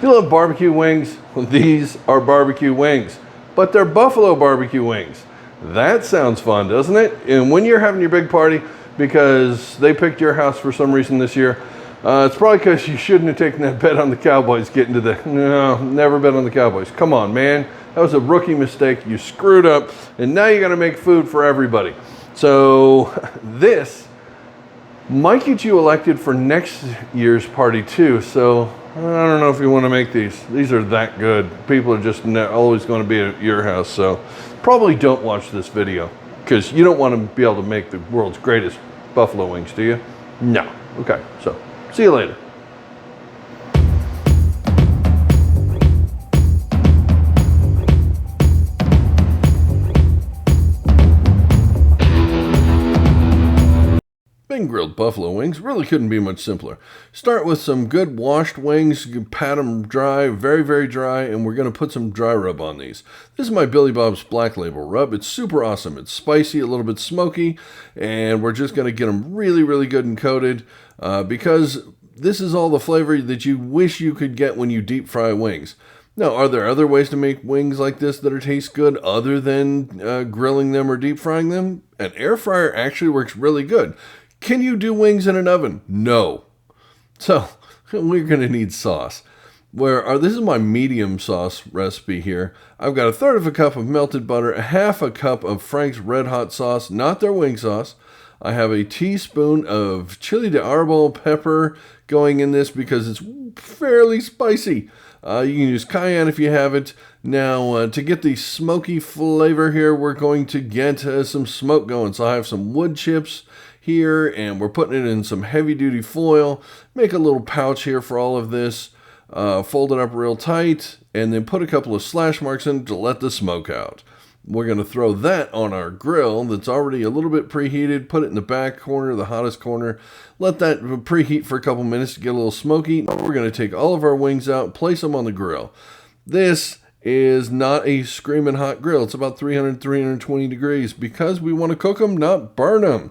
you love barbecue wings, well, these are barbecue wings, but they're buffalo barbecue wings. That sounds fun, doesn't it? And when you're having your big party, because they picked your house for some reason this year, it's probably because you shouldn't have taken that bet on the Cowboys getting to no, never bet on the Cowboys. Come on, man. That was a rookie mistake. You screwed up, and now you got to make food for everybody. So this might get you elected for next year's party too. So I don't know if you want to make these. These are that good. People are just always going to be at your house. So probably don't watch this video because you don't want to be able to make the world's greatest buffalo wings, do you? No. Okay, so see you later. Bing grilled buffalo wings really couldn't be much simpler. Start with some good washed wings, you can pat them dry, very, very dry, and we're going to put some dry rub on these. This is my Billy Bob's Black Label rub. It's super awesome. It's spicy, a little bit smoky, and we're just going to get them really, really good and coated because this is all the flavor that you wish you could get when you deep fry wings. Now, are there other ways to make wings like this that taste good other than grilling them or deep frying them? An air fryer actually works really good. Can you do wings in an oven? No. So we're going to need sauce. This is my medium sauce recipe here. I've got 1/3 cup of melted butter, 1/2 cup of Frank's Red Hot sauce, not their wing sauce. I have a teaspoon of Chile de Arbol pepper going in this because it's fairly spicy. You can use cayenne if you have it. Now, to get the smoky flavor here, we're going to get some smoke going. So I have some wood chips here, and we're putting it in some heavy-duty foil. Make a little pouch here for all of this. Fold it up real tight, and then put a couple of slash marks in to let the smoke out. We're going to throw that on our grill that's already a little bit preheated. Put it in the back corner, the hottest corner. Let that preheat for a couple minutes to get a little smoky. We're going to take all of our wings out, place them on the grill. This is not a screaming hot grill. It's about 300, 320 degrees because we want to cook them, not burn them.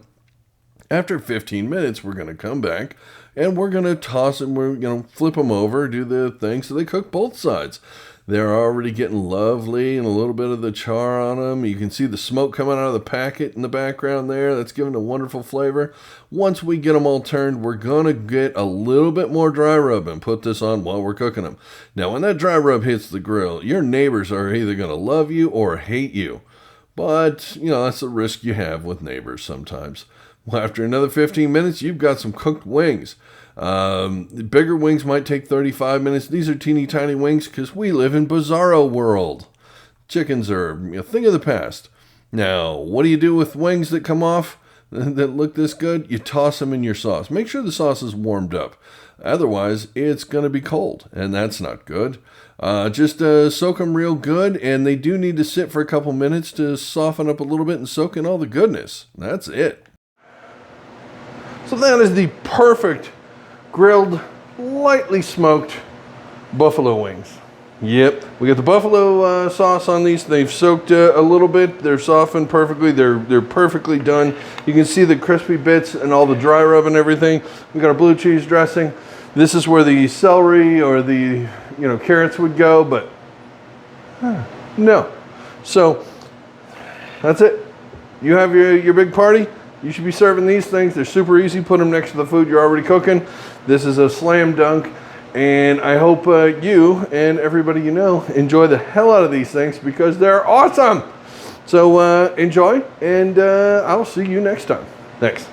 After 15 minutes, we're going to come back and we're going to toss them, we're going to flip them over, do the thing so they cook both sides. They're already getting lovely and a little bit of the char on them. You can see the smoke coming out of the packet in the background there. That's giving a wonderful flavor. Once we get them all turned, we're going to get a little bit more dry rub and put this on while we're cooking them. Now, when that dry rub hits the grill, your neighbors are either going to love you or hate you. But, that's a risk you have with neighbors sometimes. Well, after another 15 minutes, you've got some cooked wings. The bigger wings might take 35 minutes. These are teeny tiny wings because we live in bizarro world. Chickens are a thing of the past. Now, what do you do with wings that come off that look this good? You toss them in your sauce. Make sure the sauce is warmed up. Otherwise, it's going to be cold, and that's not good. Just soak them real good, and they do need to sit for a couple minutes to soften up a little bit and soak in all the goodness. That's it. So that is the perfect grilled, lightly smoked buffalo wings. Yep, we got the buffalo sauce on these. They've soaked a little bit. They're softened perfectly. They're perfectly done. You can see the crispy bits and all the dry rub and everything. We got our blue cheese dressing. This is where the celery or the carrots would go, but no. So that's it. You have your big party. You should be serving these things. They're super easy. Put them next to the food you're already cooking. This is a slam dunk. And I hope you and everybody you know enjoy the hell out of these things because they're awesome. So enjoy, and I'll see you next time. Thanks.